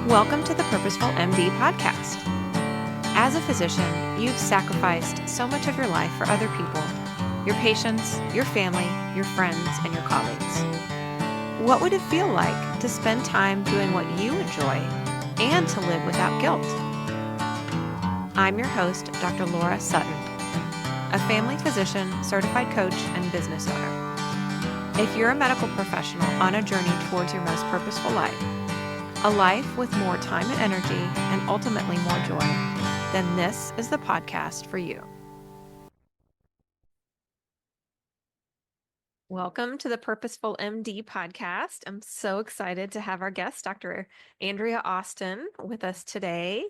Welcome to the Purposeful MD podcast. As a physician, you've sacrificed so much of your life for other people, your patients, your family, your friends, and your colleagues. What would it feel like to spend time doing what you enjoy and to live without guilt? I'm your host, Dr. Laura Sutton, a family physician, certified coach, and business owner. If you're a medical professional on a journey towards your most purposeful life, a life with more time and energy, and ultimately more joy, then this is the podcast for you. Welcome to the Purposeful MD podcast. I'm so excited to have our guest, Dr. Andrea Austin, with us today.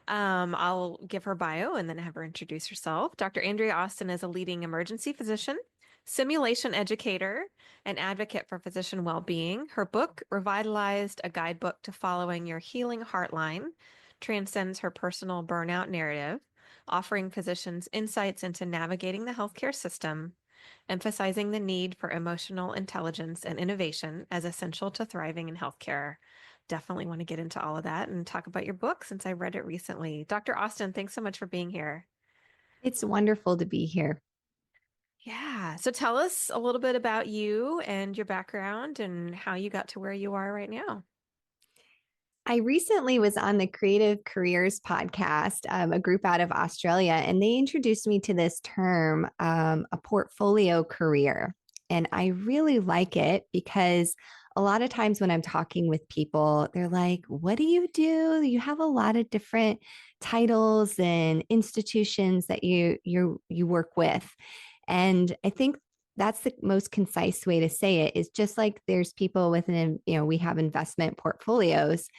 I'll give her bio and then have her introduce herself. Dr. Andrea Austin is a leading emergency physician, simulation educator, and advocate for physician well-being. Her book, Revitalized, a Guidebook to Following Your Healing Heartline, transcends her personal burnout narrative, offering physicians insights into navigating the healthcare system, emphasizing the need for emotional intelligence and innovation as essential to thriving in healthcare. Definitely want to get into all of that and talk about your book since I read it recently. Dr. Austin, thanks so much for being here. It's wonderful to be here. Yeah. So tell us a little bit about you and your background and how you got to where you are right now. I recently was on the Creative Careers podcast, a group out of Australia, and they introduced me to this term, a portfolio career. And I really like it because a lot of times when I'm talking with people, they're like, "What do? You have a lot of different titles and institutions that you work with." And I think that's the most concise way to say it is just like there's people with we have investment portfolios.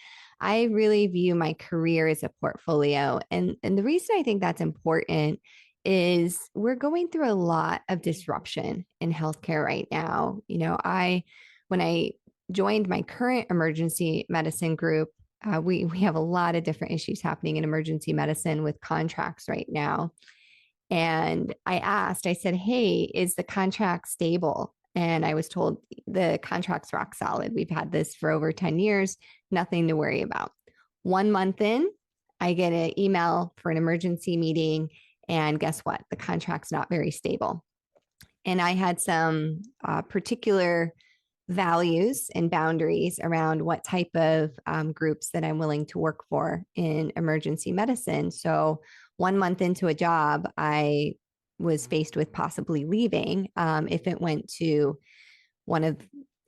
I really view my career as a portfolio. And the reason I think that's important is we're going through a lot of disruption in healthcare right now. When I joined my current emergency medicine group, we have a lot of different issues happening in emergency medicine with contracts right now. And I said, "Hey, is the contract stable?" And I was told the contract's rock solid. We've had this for over 10 years, nothing to worry about. 1 month in, I get an email for an emergency meeting. And guess what? The contract's not very stable. And I had some particular values and boundaries around what type of groups that I'm willing to work for in emergency medicine. So 1 month into a job, I was faced with possibly leaving if it went to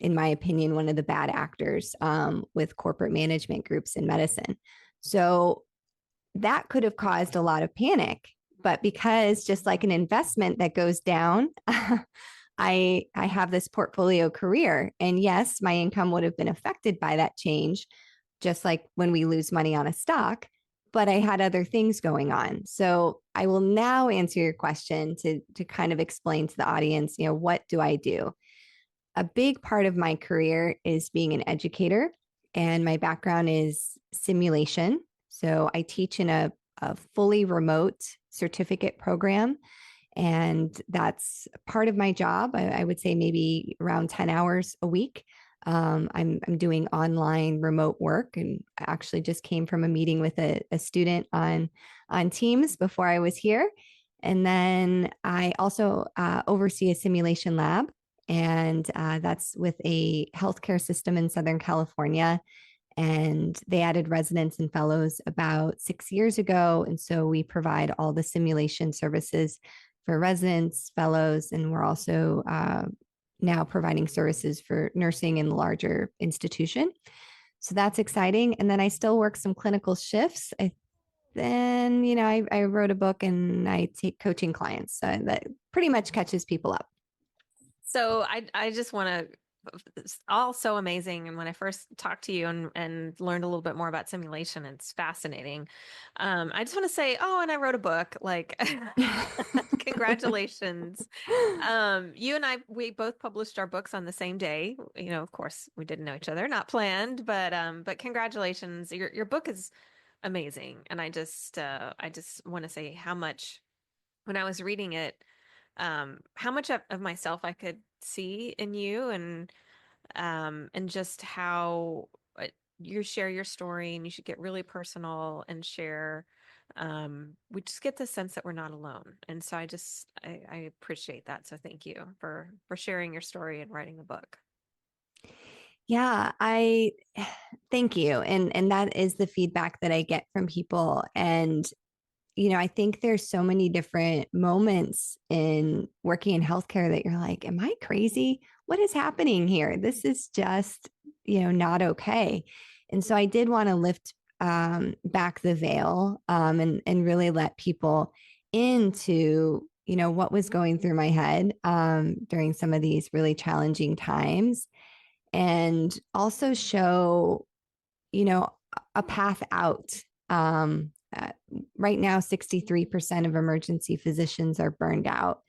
in my opinion, one of the bad actors with corporate management groups in medicine. So that could have caused a lot of panic. But because just like an investment that goes down, I have this portfolio career. And yes, my income would have been affected by that change, just like when we lose money on a stock, but I had other things going on. So I will now answer your question to kind of explain to the audience, what do I do? A big part of my career is being an educator, and my background is simulation. So I teach in a fully remote certificate program. And that's part of my job. I would say maybe around 10 hours a week. I'm doing online remote work, and I actually just came from a meeting with a student on Teams before I was here. And then I also oversee a simulation lab, and that's with a healthcare system in Southern California. And they added residents and fellows about 6 years ago. And so we provide all the simulation services for residents, fellows, and we're also now providing services for nursing in the larger institution. So that's exciting. And then I still work some clinical shifts. I wrote a book and I take coaching clients. So that pretty much catches people up. So I just want to, it's all so amazing. And when I first talked to you and learned a little bit more about simulation, it's fascinating. I just want to say, oh, and I wrote a book, like, congratulations. You and we both published our books on the same day. Of course we didn't know each other, not planned, but congratulations. Your book is amazing. And I just want to say how much, when I was reading it, how much of myself I could see in you, and just how you share your story and you should get really personal and share. We just get the sense that we're not alone. And so I appreciate that. So thank you for sharing your story and writing the book. Yeah, I thank you. And that is the feedback that I get from people. And I think there's so many different moments in working in healthcare that you're like, am I crazy? What is happening here? This is just, not okay. And so I did want to lift back the veil, and really let people into, what was going through my head during some of these really challenging times, and also show, you know, a path out. Um, uh, right now, 63% of emergency physicians are burned out.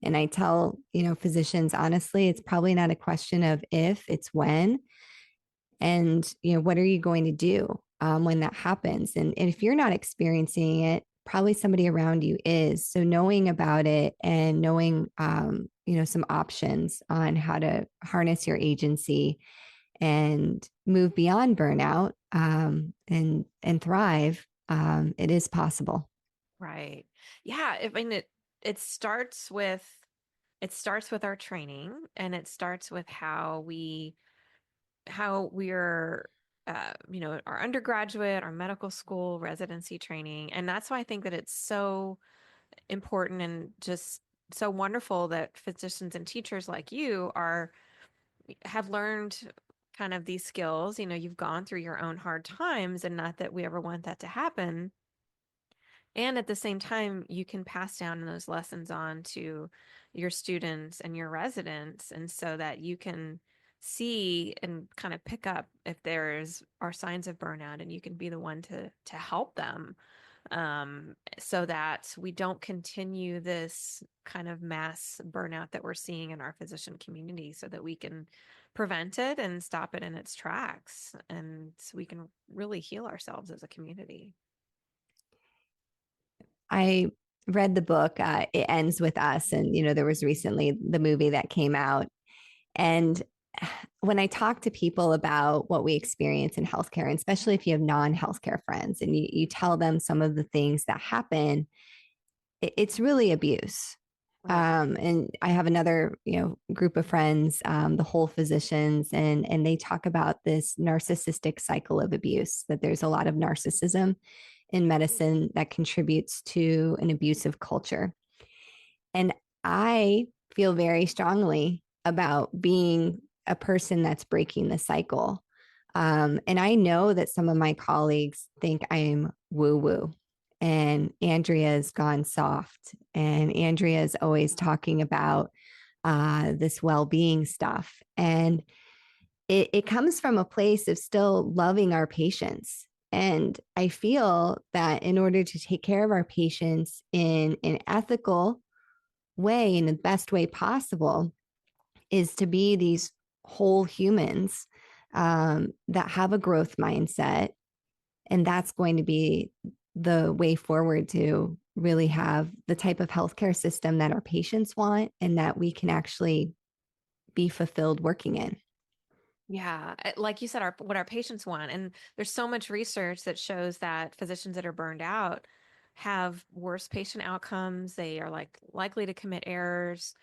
And I tell, physicians, honestly, it's probably not a question of if, it's when. And, what are you going to do when that happens? And if you're not experiencing it, probably somebody around you is. So knowing about it and knowing, some options on how to harness your agency and move beyond burnout, and thrive, it is possible. Right. Yeah. I mean, it starts with it starts with our training, and it starts with how we're our undergraduate, our medical school residency training. And that's why I think that it's so important and just so wonderful that physicians and teachers like you are have learned kind of these skills. You've gone through your own hard times, and not that we ever want that to happen. And at the same time, you can pass down those lessons on to your students and your residents, and so that you can see and kind of pick up if there's are signs of burnout, and you can be the one to help them, so that we don't continue this kind of mass burnout that we're seeing in our physician community, so that we can prevent it and stop it in its tracks, and so we can really heal ourselves as a community. I read the book, It Ends With Us. And, there was recently the movie that came out. And when I talk to people about what we experience in healthcare, and especially if you have non-healthcare friends and you tell them some of the things that happen, it's really abuse. Right. And I have another, group of friends, the whole physicians, and they talk about this narcissistic cycle of abuse, that there's a lot of narcissism in medicine that contributes to an abusive culture. And I feel very strongly about being a person that's breaking the cycle. And I know that some of my colleagues think I'm woo woo, and Andrea's gone soft, and Andrea's always talking about this well being stuff. And it comes from a place of still loving our patients. And I feel that in order to take care of our patients in an ethical way, in the best way possible, is to be these whole humans, that have a growth mindset. And that's going to be the way forward to really have the type of healthcare system that our patients want and that we can actually be fulfilled working in. Yeah, like you said, what our patients want. And there's so much research that shows that physicians that are burned out have worse patient outcomes. They are likely to commit errors.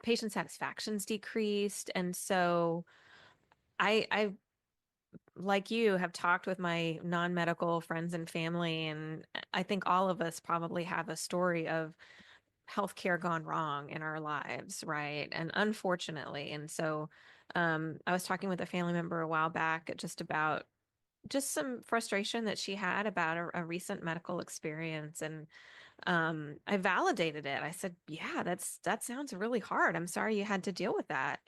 Patient satisfaction's decreased. And so I, like you, have talked with my non-medical friends and family, and I think all of us probably have a story of healthcare gone wrong in our lives, right? And unfortunately, and so I was talking with a family member a while back just about just some frustration that she had about a recent medical experience, and I validated it. I said, "Yeah, that sounds really hard. I'm sorry you had to deal with that."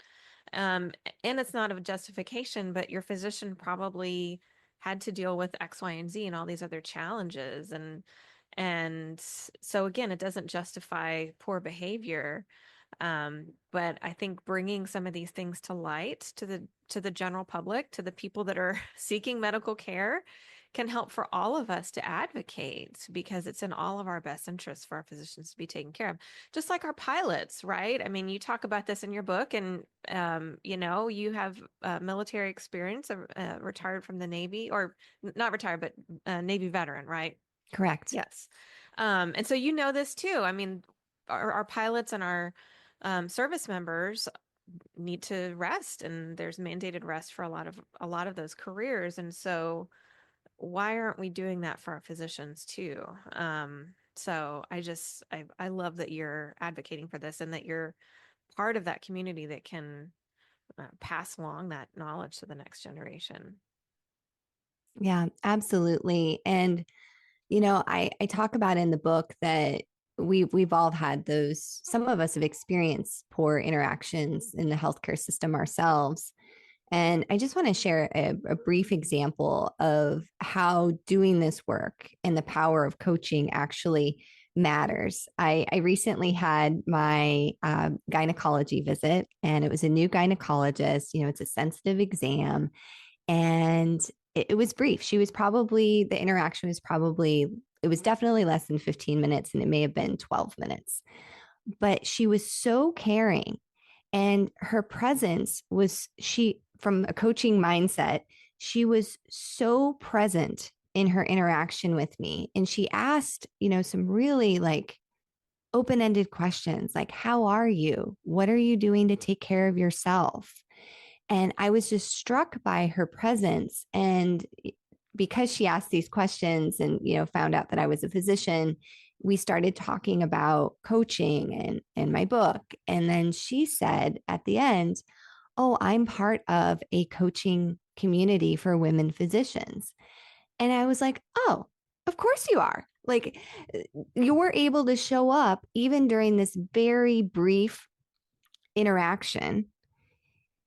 Um, and it's not a justification, but your physician probably had to deal with X, Y, and Z and all these other challenges, and so again, it doesn't justify poor behavior. But I think bringing some of these things to light to the general public, to the people that are seeking medical care, can help for all of us to advocate because it's in all of our best interests for our physicians to be taken care of. Just like our pilots, right? I mean, you talk about this in your book, and you have military experience, retired from the Navy, or not retired, but Navy veteran, right? Correct. Yes. And so you know this too. I mean, our pilots and our service members need to rest, and there's mandated rest for a lot of those careers. And so why aren't we doing that for our physicians too? So I love that you're advocating for this and that you're part of that community that can pass along that knowledge to the next generation. Yeah, absolutely. And I talk about in the book that we've all had those. Some of us have experienced poor interactions in the healthcare system ourselves. And I just want to share a brief example of how doing this work and the power of coaching actually matters. I recently had my gynecology visit, and it was a new gynecologist. It's a sensitive exam, and it was brief. The interaction was probably, it was definitely less than 15 minutes, and it may have been 12 minutes. But she was so caring, and her presence from a coaching mindset, she was so present in her interaction with me. And she asked, some really like open ended questions like, how are you? What are you doing to take care of yourself? And I was just struck by her presence. And because she asked these questions and, found out that I was a physician, we started talking about coaching and my book. And then she said at the end, oh, I'm part of a coaching community for women physicians. And I was like, oh, of course you are. Like, you were able to show up even during this very brief interaction,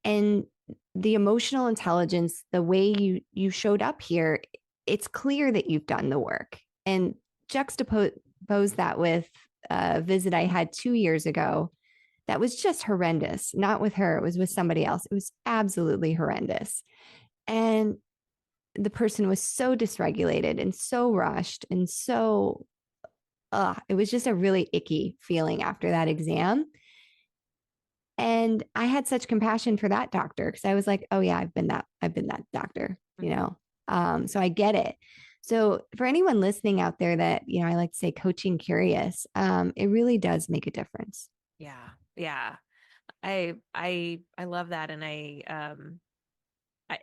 and the emotional intelligence, the way you showed up here, it's clear that you've done the work. And juxtapose that with a visit I had 2 years ago that was just horrendous. Not with her, it was with somebody else. It was absolutely horrendous. And the person was so dysregulated and so rushed and so it was just a really icky feeling after that exam. And I had such compassion for that doctor because I was like, oh yeah, I've been that doctor, Mhm. So I get it. So for anyone listening out there that, I like to say coaching curious, it really does make a difference. Yeah. Yeah. I love that. And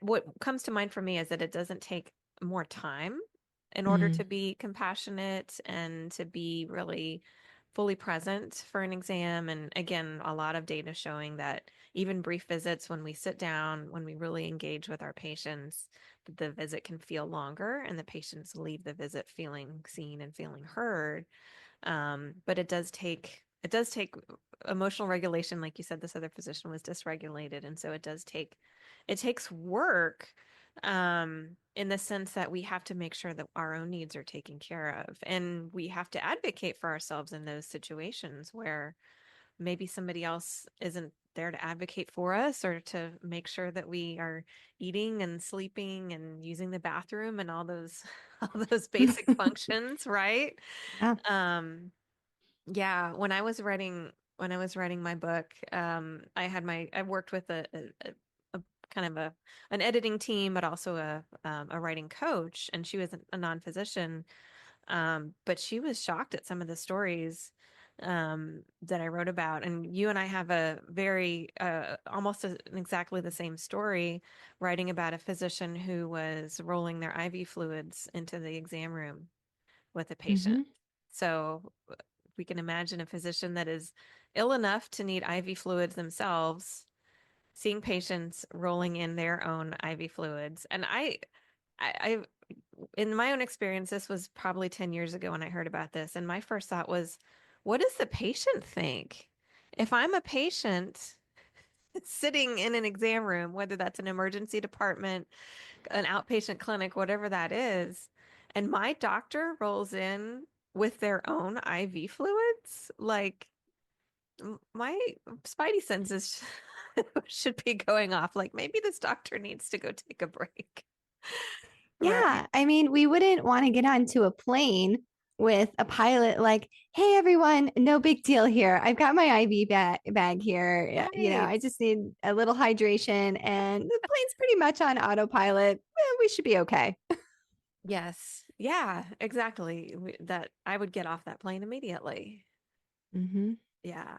what comes to mind for me is that it doesn't take more time in order Mm-hmm. to be compassionate and to be really fully present for an exam. And again, a lot of data showing that even brief visits, when we sit down, when we really engage with our patients, the visit can feel longer and the patients leave the visit feeling seen and feeling heard. But it does take emotional regulation. Like you said, this other physician was dysregulated. And so it takes work, in the sense that we have to make sure that our own needs are taken care of. And we have to advocate for ourselves in those situations where maybe somebody else isn't there to advocate for us or to make sure that we are eating and sleeping and using the bathroom and all those all those basic functions, right? Yeah. Um, yeah, when I was writing my book, I worked with a kind of an editing team, but also a writing coach, and she was a non-physician, but she was shocked at some of the stories that I wrote about. And you and I have a very almost exactly the same story, writing about a physician who was rolling their IV fluids into the exam room with a patient. Mm-hmm. So we can imagine a physician that is ill enough to need IV fluids themselves, seeing patients rolling in their own IV fluids. And I, in my own experience, this was probably 10 years ago when I heard about this. And my first thought was, what does the patient think? If I'm a patient sitting in an exam room, whether that's an emergency department, an outpatient clinic, whatever that is, and my doctor rolls in with their own IV fluids, like my spidey senses should be going off. Like maybe this doctor needs to go take a break. Yeah. Right. I mean, we wouldn't want to get onto a plane with a pilot like, hey, everyone, no big deal here. I've got my IV bag here. Right. I just need a little hydration and the plane's pretty much on autopilot. We should be okay. Yes. Yeah, exactly. That I would get off that plane immediately. Mm-hmm. Yeah.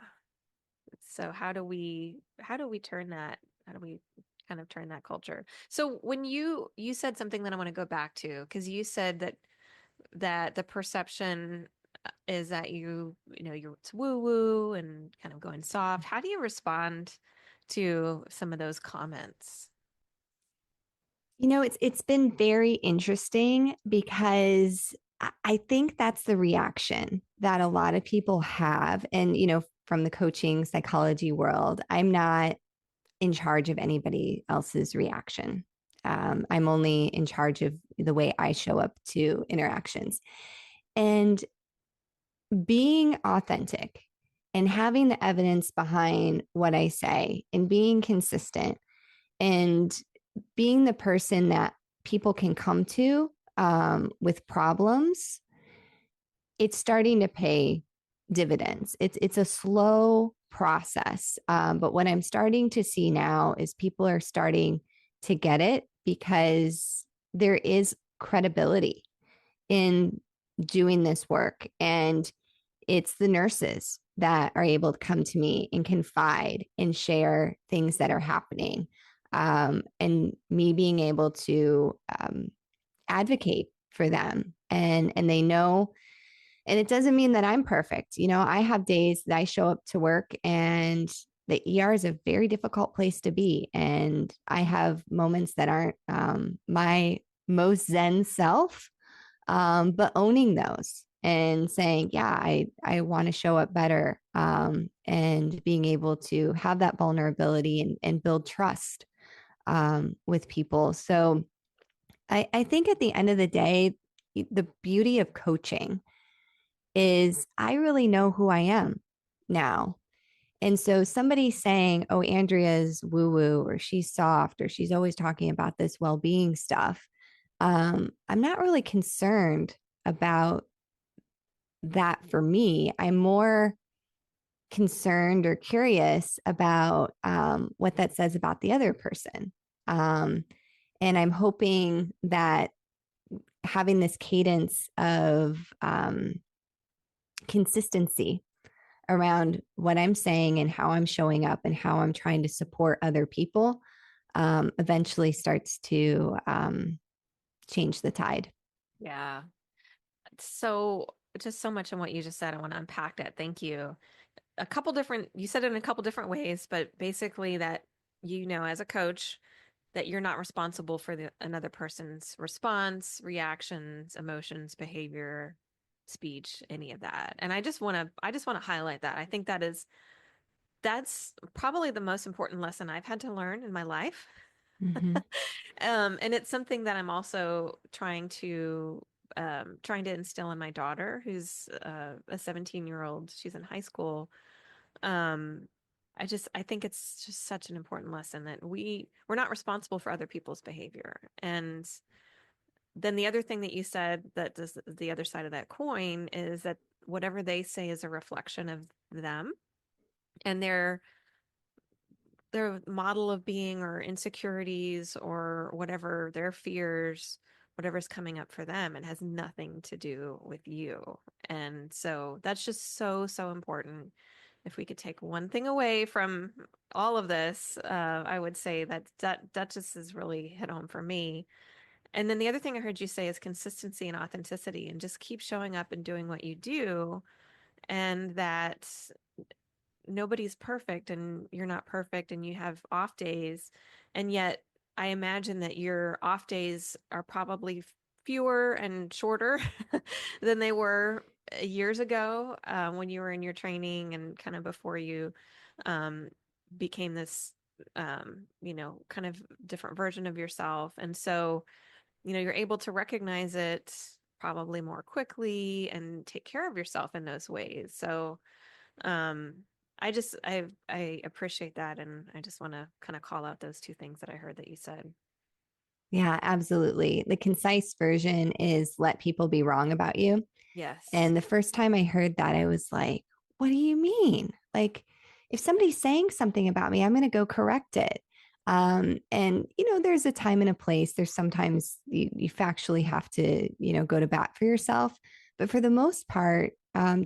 So how do we turn that? How do we kind of turn that culture? So when you said something that I want to go back to, because you said that the perception is that you're it's woo woo and kind of going soft. How do you respond to some of those comments? It's been very interesting because I think that's the reaction that a lot of people have. And, from the coaching psychology world, I'm not in charge of anybody else's reaction. I'm only in charge of the way I show up to interactions. And being authentic and having the evidence behind what I say and being consistent and being the person that people can come to with problems, it's starting to pay dividends. It's a slow process, but what I'm starting to see now is people are starting to get it because there is credibility in doing this work, and it's the nurses that are able to come to me and confide and share things that are happening, and me being able to advocate for them, and they know. And it doesn't mean that I'm perfect. I have days that I show up to work and the ER is a very difficult place to be, and I have moments that aren't my most zen self, but owning those and saying, yeah, I want to show up better, and being able to have that vulnerability and build trust with people. So I think at the end of the day, the beauty of coaching is I really know who I am now. And so somebody saying, oh, Andrea's woo woo, or she's soft, or she's always talking about this well being stuff, I'm not really concerned about that for me. I'm more concerned or curious about what that says about the other person. Um, and I'm hoping that having this cadence of consistency around what I'm saying and how I'm showing up and how I'm trying to support other people eventually starts to change the tide. Yeah. So just so much in what you just said. I want to unpack that. Thank you. You said it in a couple different ways, but basically that, as a coach, that you're not responsible for another person's response, reactions, emotions, behavior, speech, any of that. And I just want to highlight that. I think that's probably the most important lesson I've had to learn in my life. Mm-hmm. And it's something that I'm also trying to instill in my daughter, who's a 17-year-old. She's in high school. Um, I think it's just such an important lesson that we're not responsible for other people's behavior. And then the other thing that you said that does the other side of that coin is that whatever they say is a reflection of them and their model of being or insecurities or whatever their fears, whatever's coming up for them, it has nothing to do with you. And so that's just so, so important. If we could take one thing away from all of this, I would say that just has really hit home for me. And then the other thing I heard you say is consistency and authenticity, and just keep showing up and doing what you do, and that nobody's perfect and you're not perfect and you have off days. And yet, I imagine that your off days are probably fewer and shorter than they were years ago, when you were in your training and kind of before you um, became this, kind of different version of yourself. And so, you're able to recognize it probably more quickly and take care of yourself in those ways. So, um, I appreciate that, and I just want to kind of call out those two things that I heard that you said. Yeah, absolutely. The concise version is let people be wrong about you. Yes. And the first time I heard that, I was like, what do you mean? Like, if somebody's saying something about me, I'm going to go correct it. And, there's a time and a place. There's sometimes you factually have to, go to bat for yourself. But for the most part,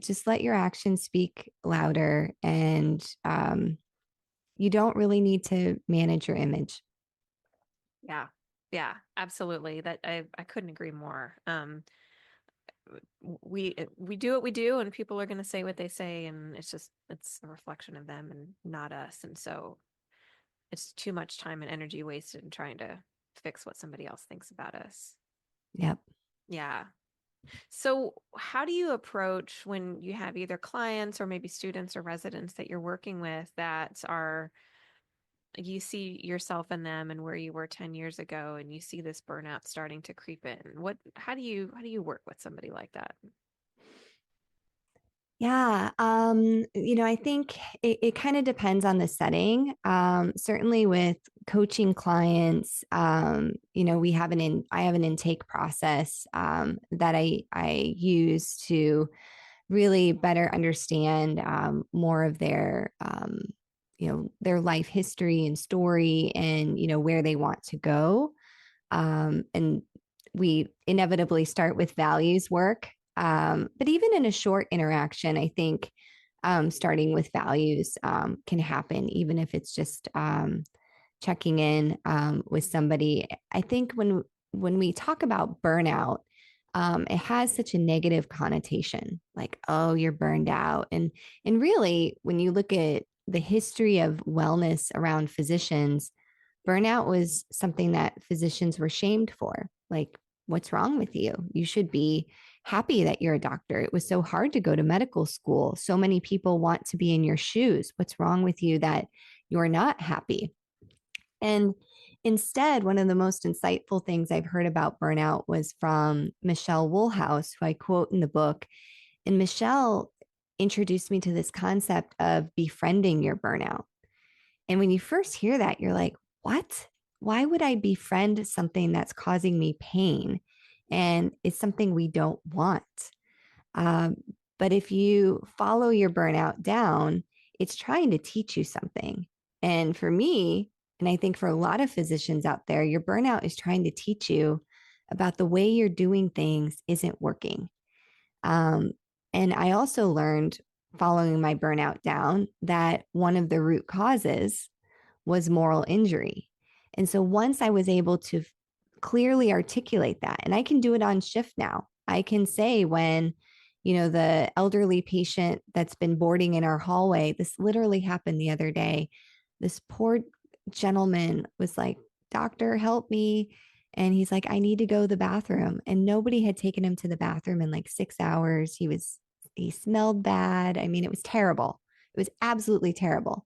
just let your actions speak louder and you don't really need to manage your image. Yeah. Yeah, absolutely. That I couldn't agree more. We do what we do and people are going to say what they say and it's a reflection of them and not us. And so it's too much time and energy wasted in trying to fix what somebody else thinks about us. Yep. Yeah. So, how do you approach when you have either clients or maybe students or residents that you're working with that are, you see yourself in them and where you were 10 years ago and you see this burnout starting to creep in? How do you work with somebody like that? Yeah. I think it kind of depends on the setting. Certainly with coaching clients, I have an intake process that I use to really better understand more of their life history and story and, where they want to go. And we inevitably start with values work. But even in a short interaction, I think starting with values can happen, even if it's just checking in with somebody. I think when we talk about burnout, it has such a negative connotation, like, oh, you're burned out. And really, when you look at the history of wellness around physicians, burnout was something that physicians were shamed for. Like, what's wrong with you? You should be happy that you're a doctor. It was so hard to go to medical school. So many people want to be in your shoes. What's wrong with you that you're not happy? And instead, one of the most insightful things I've heard about burnout was from Michelle Woolhouse, who I quote in the book. And Michelle introduced me to this concept of befriending your burnout. And when you first hear that, you're like, what? Why would I befriend something that's causing me pain? And it's something we don't want. Um, but if you follow your burnout down, it's trying to teach you something. And for me, and I think for a lot of physicians out there, your burnout is trying to teach you about the way you're doing things isn't working. Um, and I also learned following my burnout down that one of the root causes was moral injury. And so once I was able to clearly articulate that, and I can do it on shift now, I can say when, the elderly patient that's been boarding in our hallway, this literally happened the other day. This poor gentleman was like, Doctor, help me. And he's like, I need to go to the bathroom. And nobody had taken him to the bathroom in like 6 hours. He smelled bad. I mean, it was terrible. It was absolutely terrible.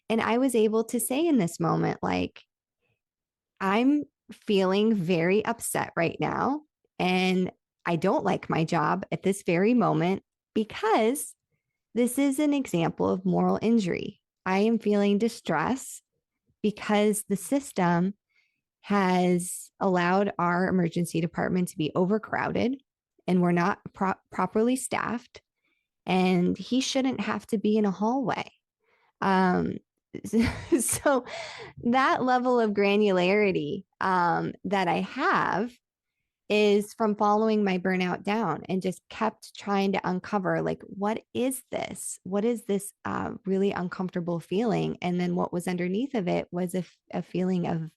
And I was able to say in this moment, like, I'm feeling very upset right now. And I don't like my job at this very moment because this is an example of moral injury. I am feeling distress because the system has allowed our emergency department to be overcrowded and we're not properly staffed. And he shouldn't have to be in a hallway. Um, so that level of granularity that I have is from following my burnout down and just kept trying to uncover, like, what is this? What is this really uncomfortable feeling? And then what was underneath of it was a feeling of,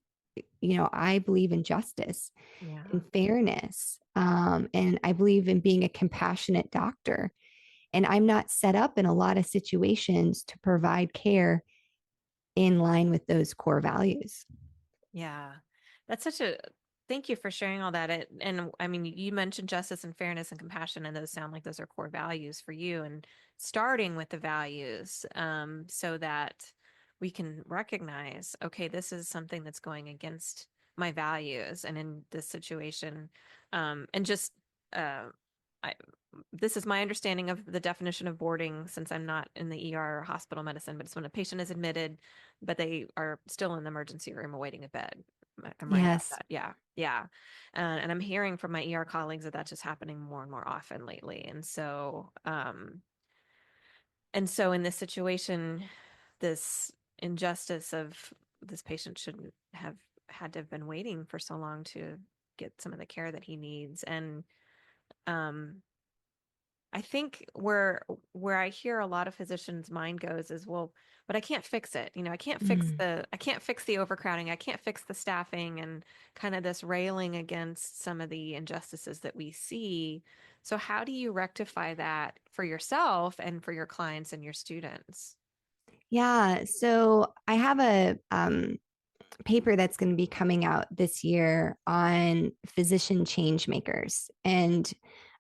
I believe in justice Yeah. and fairness. And I believe in being a compassionate doctor. And I'm not set up in a lot of situations to provide care in line with those core values. Yeah. That's such a thank you for sharing all that. And I mean, you mentioned justice and fairness and compassion, and those sound like those are core values for you. And starting with the values, so that we can recognize, okay, this is something that's going against my values. And in this situation, and just uh I this is my understanding of the definition of boarding since I'm not in the ER or hospital medicine, but it's when a patient is admitted, but they are still in the emergency room awaiting a bed. I'm right about Yes. that. Yeah. Yeah. And I'm hearing from my ER colleagues that that's just happening more and more often lately. And so in this situation, this injustice of this patient shouldn't have had to have been waiting for so long to get some of the care that he needs. And um, I think where I hear a lot of physicians' mind goes is, well, but I can't fix it. Mm. I can't fix the overcrowding. I can't fix the staffing and kind of this railing against some of the injustices that we see. So how do you rectify that for yourself and for your clients and your students? Yeah. So I have a paper that's going to be coming out this year on physician change makers. And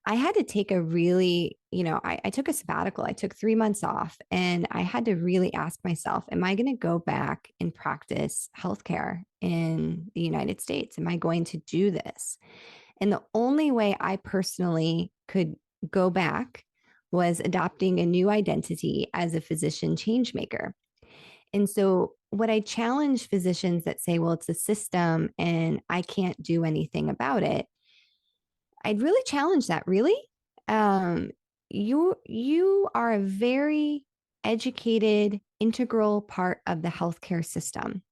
I had to take a really, I took a sabbatical. I took 3 months off and I had to really ask myself, am I going to go back and practice healthcare in the United States? Am I going to do this? And the only way I personally could go back was adopting a new identity as a physician change maker. And so, what I challenge physicians that say, well, it's a system and I can't do anything about it, I'd really challenge that. Really? Um, you are a very educated, integral part of the healthcare system.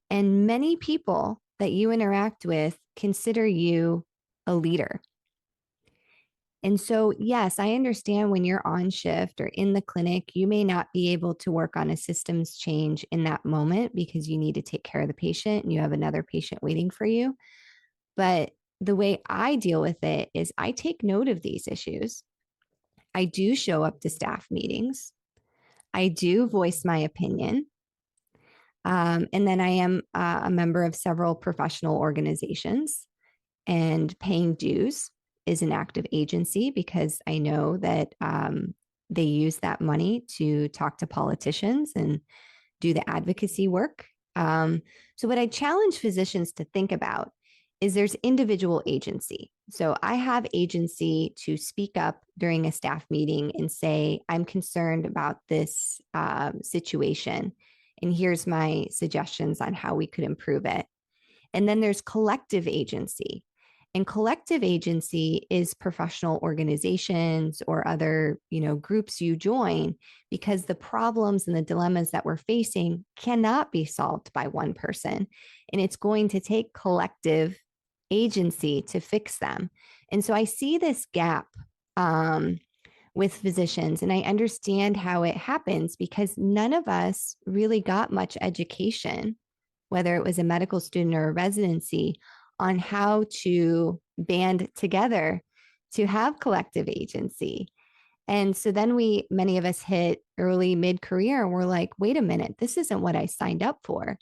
And many people that you interact with consider you a leader. And so, yes, I understand when you're on shift or in the clinic, you may not be able to work on a systems change in that moment because you need to take care of the patient and you have another patient waiting for you. But the way I deal with it is I take note of these issues. I do show up to staff meetings. I do voice my opinion. And then I am a member of several professional organizations, and paying dues is an active agency because I know that they use that money to talk to politicians and do the advocacy work. So, what I challenge physicians to think about is there's individual agency. So, I have agency to speak up during a staff meeting and say, I'm concerned about this situation. And here's my suggestions on how we could improve it. And then there's collective agency. And collective agency is professional organizations or other, groups you join because the problems and the dilemmas that we're facing cannot be solved by one person. And it's going to take collective agency to fix them. And so I see this gap with physicians, and I understand how it happens because none of us really got much education, whether it was a medical student or a residency, on how to band together to have collective agency. And so then many of us hit early mid career and we're like, wait a minute, this isn't what I signed up for.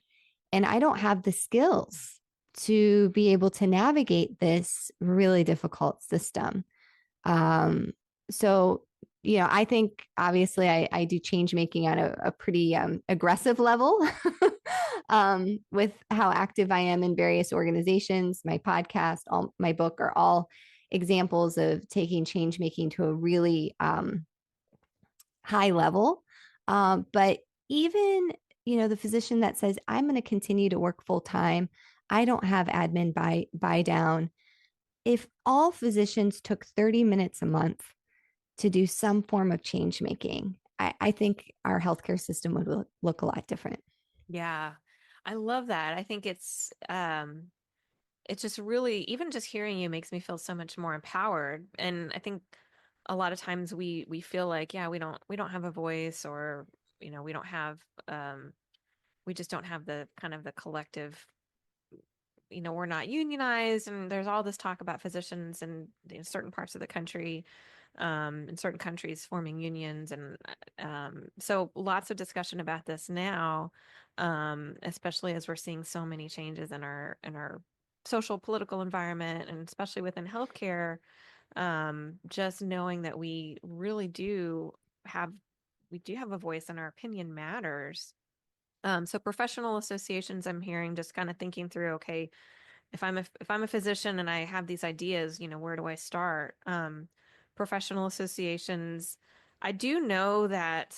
And I don't have the skills to be able to navigate this really difficult system. Um, so, I think obviously I do change making on a pretty aggressive level with how active I am in various organizations. My podcast, all my book are all examples of taking change making to a really high level. But even, the physician that says, I'm going to continue to work full time, I don't have admin buy down. If all physicians took 30 minutes a month to do some form of change making, I think our healthcare system would look a lot different. Yeah. I love that. I think it's just really, even just hearing you makes me feel so much more empowered. And I think a lot of times we feel like, yeah, we don't have a voice, or we don't have we just don't have the kind of the collective, we're not unionized, and there's all this talk about physicians in certain parts of the country, in certain countries forming unions, and so lots of discussion about this now, especially as we're seeing so many changes in our social political environment, and especially within healthcare. Just knowing that have we do have a voice and our opinion matters. So professional associations, I'm hearing, just kind of thinking through, okay, if I'm a physician and I have these ideas, where do I start? Professional associations. I do know that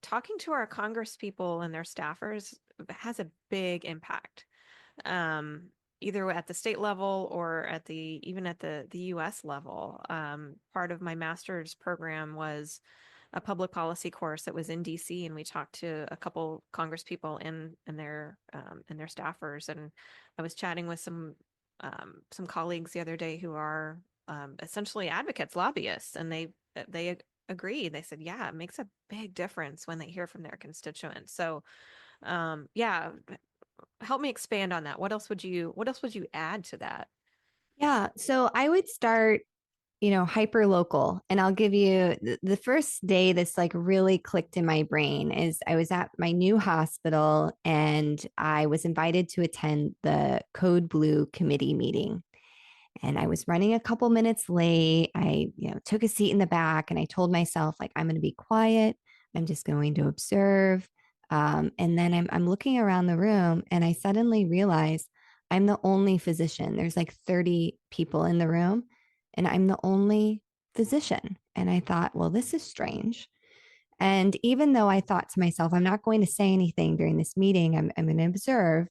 talking to our Congress people and their staffers has a big impact. um, either at the state level or at even at the U.S. level. Part of my master's program was a public policy course that was in DC, and we talked to a couple Congress people and their staffers. And I was chatting with some colleagues the other day who are essentially advocates, lobbyists, and they agree. They said, yeah, it makes a big difference when they hear from their constituents. So yeah, help me expand on that. What else would you add to that? Yeah. So I would start, hyper local. And I'll give you the first day this like really clicked in my brain is I was at my new hospital and I was invited to attend the Code Blue committee meeting. And I was running a couple minutes late. I, took a seat in the back and I told myself, like, I'm going to be quiet. I'm just going to observe. And then I'm looking around the room and I suddenly realize I'm the only physician. There's like 30 people in the room and I'm the only physician. And I thought, well, this is strange. And even though I thought to myself, I'm not going to say anything during this meeting, I'm going to observe,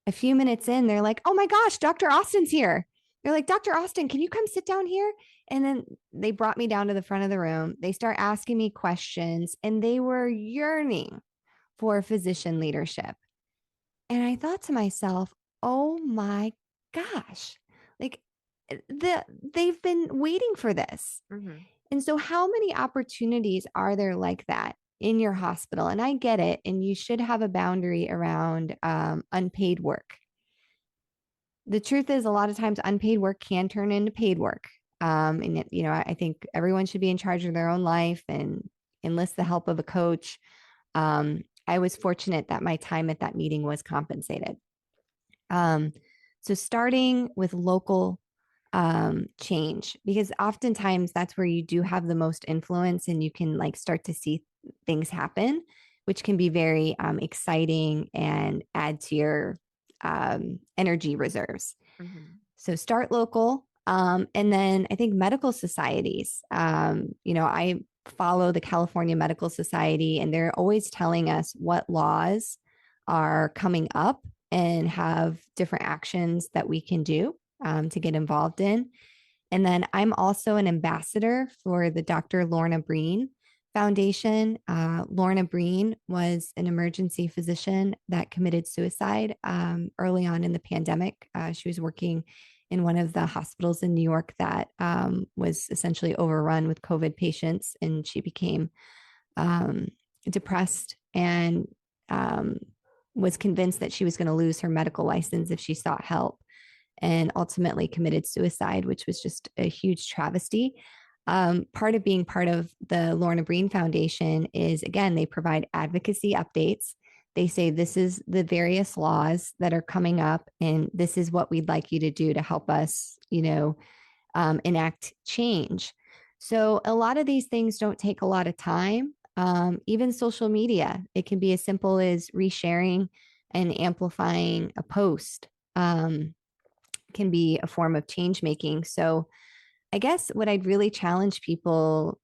a few minutes in, they're like, oh my gosh, Dr. Austin's here. They're like, Dr. Austin, can you come sit down here? And then they brought me down to the front of the room. They start asking me questions and they were yearning for physician leadership. And I thought to myself, oh my gosh, like they've been waiting for this. Mm-hmm. And so, how many opportunities are there like that in your hospital? And I get it. And you should have a boundary around unpaid work. The truth is, a lot of times unpaid work can turn into paid work. I think everyone should be in charge of their own life and enlist the help of a coach. I was fortunate that my time at that meeting was compensated. Um, so starting with local change, because oftentimes that's where you do have the most influence and you can like start to see things happen, which can be very exciting and add to your energy reserves. Mm-hmm. So start local. And then I think medical societies, I follow the California Medical Society, and they're always telling us what laws are coming up and have different actions that we can do to get involved in. And then I'm also an ambassador for the Dr. Lorna Breen Foundation. Lorna Breen was an emergency physician that committed suicide early on in the pandemic. She was working in one of the hospitals in New York that was essentially overrun with COVID patients, and she became um, depressed and um, was convinced that she was going to lose her medical license if she sought help, and ultimately committed suicide, which was just a huge travesty. Part of being part of the Lorna Breen Foundation is, again, they provide advocacy updates. They say, this is the various laws that are coming up, and this is what we'd like you to do to help us, enact change. So a lot of these things don't take a lot of time. Even social media, it can be as simple as resharing and amplifying a post. Can be a form of change making. So I guess what I'd really challenge people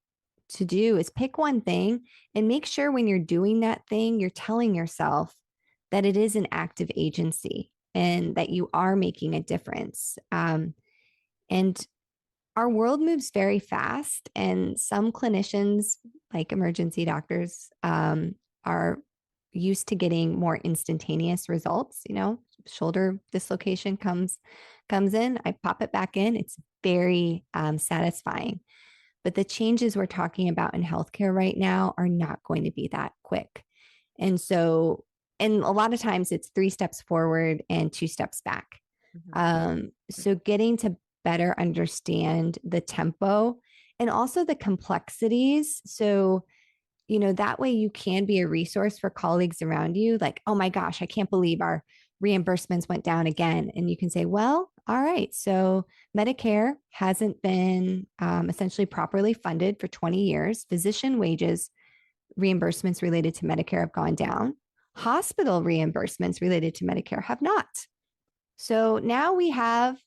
to do is pick one thing and make sure when you're doing that thing, you're telling yourself that it is an active agency and that you are making a difference. And our world moves very fast, and some clinicians, like emergency doctors, are used to getting more instantaneous results. Shoulder dislocation comes in, I pop it back in. It's very satisfying. But the changes we're talking about in healthcare right now are not going to be that quick. And a lot of times it's 3 steps forward and 2 steps back. Mm-hmm. So getting to better understand the tempo and also the complexities. So, that way you can be a resource for colleagues around you. Like, oh my gosh, I can't believe our reimbursements went down again. And you can say, well, all right, so Medicare hasn't been essentially properly funded for 20 years. Physician wages reimbursements related to Medicare have gone down. Hospital reimbursements related to Medicare have not. So now we have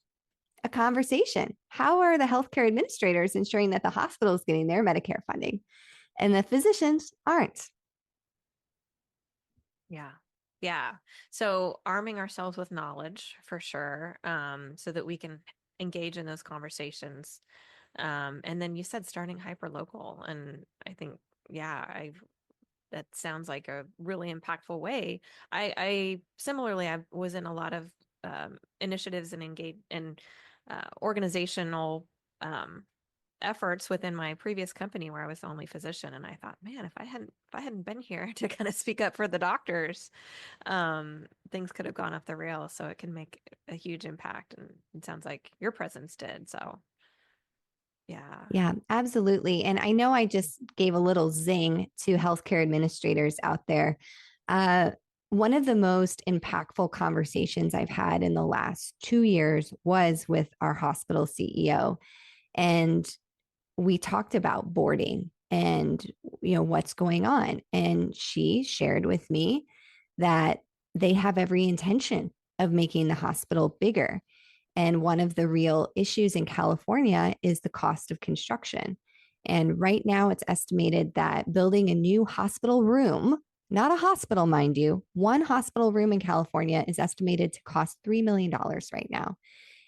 a conversation. How are the healthcare administrators ensuring that the hospital is getting their Medicare funding and the physicians aren't? Yeah. Yeah. So arming ourselves with knowledge for sure, so that we can engage in those conversations. And then you said starting hyper local, and I think, yeah, that sounds like a really impactful way. I similarly, I was in a lot of initiatives and engage in organizational um, efforts within my previous company where I was the only physician, and I thought, man, if I hadn't been here to kind of speak up for the doctors, things could have gone off the rails. So it can make a huge impact, and it sounds like your presence did. So yeah. Yeah, absolutely. And I know I just gave a little zing to healthcare administrators out there. Uh, One of the most impactful conversations I've had in the last 2 years was with our hospital CEO. And we talked about boarding and what's going on. And she shared with me that they have every intention of making the hospital bigger. And one of the real issues in California is the cost of construction. And right now, it's estimated that building a new hospital room, not a hospital, mind you, one hospital room in California is estimated to cost $3 million right now.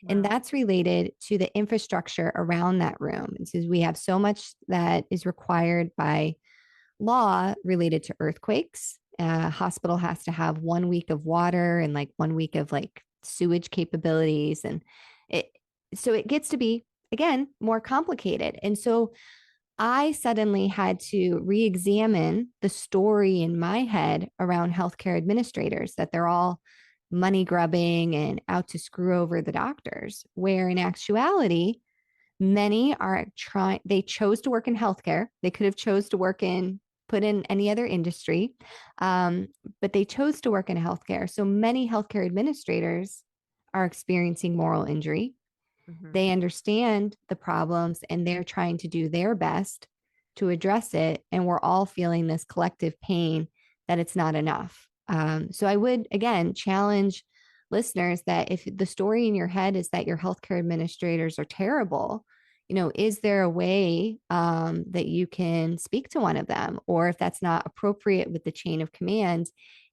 And Wow. that's related to the infrastructure around that room. And so we have so much that is required by law related to earthquakes. Hospital has to have 1 week of water and like 1 week of like sewage capabilities. And it, so it gets to be, again, more complicated. And so I suddenly had to re examine the story in my head around healthcare administrators that they're all money grubbing and out to screw over the doctors, where in actuality, many are trying, they chose to work in healthcare. They could have chose to work in, put in any other industry, um, but they chose to work in healthcare. So many healthcare administrators are experiencing moral injury. Hmm. They understand the problems and they're trying to do their best to address it. And we're all feeling this collective pain that it's not enough. So I would, again, challenge listeners that if the story in your head is that your healthcare administrators are terrible, is there a way that you can speak to one of them? Or if that's not appropriate with the chain of command,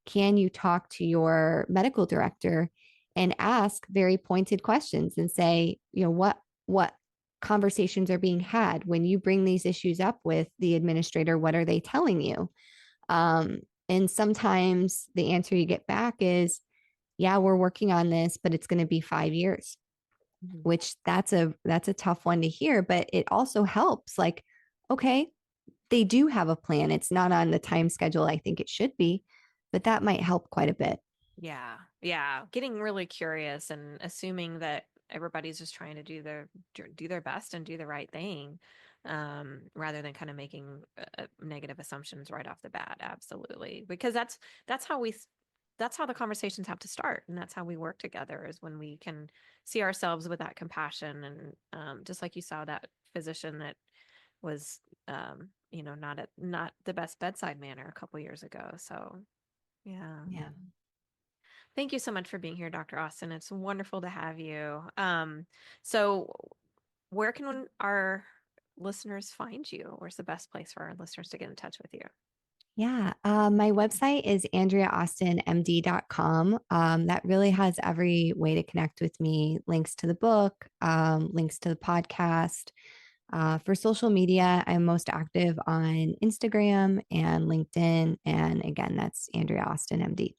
can you talk to your medical director and ask very pointed questions and say, what conversations are being had when you bring these issues up with the administrator? What are they telling you? Um, and sometimes the answer you get back is, yeah, we're working on this, but it's going to be 5 years, Hmm. which that's a tough one to hear, but it also helps. Like, okay, they do have a plan. It's not on the time schedule I think it should be, but that might help quite a bit. Yeah. Yeah. Getting really curious and assuming that everybody's just trying to do their best and do the right thing, rather than kind of making negative assumptions right off the bat. Absolutely. Because that's how that's how the conversations have to start, and that's how we work together, is when we can see ourselves with that compassion, and just like you saw that physician that was, not the best bedside manner a couple years ago. So yeah. Yeah. Thank you so much for being here, Dr. Austin. It's wonderful to have you. So where can our listeners find you? Where's the best place for our listeners to get in touch with you? Yeah. My website is andreaaustinmd.com. That really has every way to connect with me, links to the book, links to the podcast. For social media, I'm most active on Instagram and LinkedIn. And again, that's Andrea Austin, MD.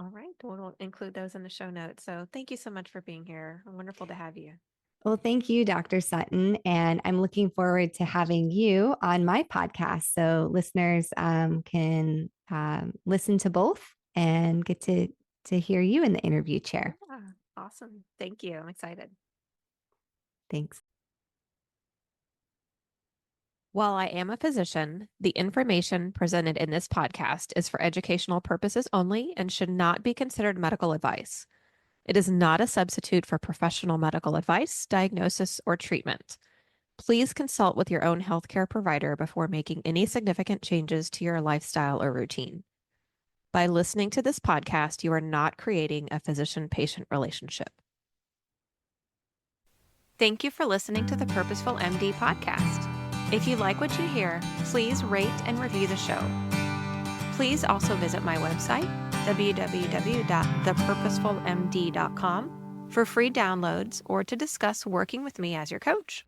All right. We'll include those in the show notes. So thank you so much for being here. Wonderful to have you. Well, thank you, Dr. Sutton. And I'm looking forward to having you on my podcast so listeners can listen to both and get to hear you in the interview chair. Yeah. Awesome. Thank you. I'm excited. Thanks. While I am a physician, the information presented in this podcast is for educational purposes only and should not be considered medical advice. It is not a substitute for professional medical advice, diagnosis, or treatment. Please consult with your own healthcare provider before making any significant changes to your lifestyle or routine. By listening to this podcast, you are not creating a physician-patient relationship. Thank you for listening to the Purposeful MD podcast. If you like what you hear, please rate and review the show. Please also visit my website, www.thepurposefulmd.com for free downloads or to discuss working with me as your coach.